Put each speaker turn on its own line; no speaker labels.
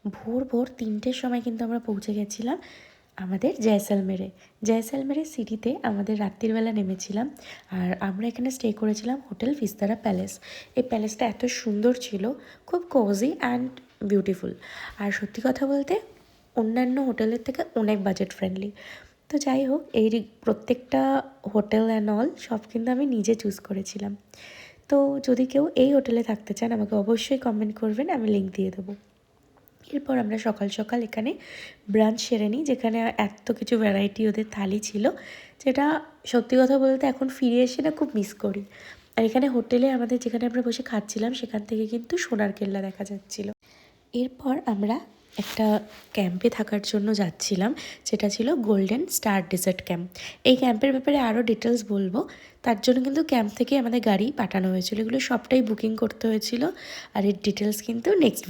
ভোর ভোর 3টের সময় কিন্তু আমরা পৌঁছে গেছিলাম আমাদের জয়সলমেরে সিটিতে আমাদের রাত্রিবেলা নেমেছিলাম। আর আমরা এখানে স্টে করেছিলাম হোটেল ভিস্তারা প্যালেস। এই প্যালেসটা এত সুন্দর ছিল, খুব কোজি অ্যান্ড বিউটিফুল। আর সত্যি কথা বলতে অন্যান্য হোটেলের থেকে অনেক বাজেট ফ্রেন্ডলি। তো যাই হোক, এই প্রত্যেকটা হোটেল অ্যান্ড অল সব কিন্তু আমি নিজে চুজ করেছিলাম। তো যদি কেউ এই হোটেলে থাকতে চান আমাকে অবশ্যই কমেন্ট করবেন, আমি লিঙ্ক দিয়ে দেবো। এরপর আমরা সকাল সকাল এখানে ব্রাঞ্চ সেরে নিই, যেখানে এত কিছু ভ্যারাইটি ওদের থালি ছিল, যেটা সত্যি কথা বলতে এখন ফিরে এসে না খুব মিস করি। আর এখানে হোটেলে আমাদের যেখানে আমরা বসে খাচ্ছিলাম সেখান থেকে কিন্তু সোনার কেল্লা দেখা যাচ্ছিল। এরপর আমরা একটা ক্যাম্পে থাকার জন্য যাচ্ছিলাম, যেটা ছিল গোল্ডেন স্টার ডেজার্ট ক্যাম্প। এই ক্যাম্পের ব্যাপারে আরও ডিটেলস বলবো, তার জন্য কিন্তু ক্যাম্প থেকে আমাদের গাড়ি পাঠানো হয়েছিল। এগুলো সবটাই বুকিং করতে হয়েছিল, আর এর ডিটেলস কিন্তু নেক্সট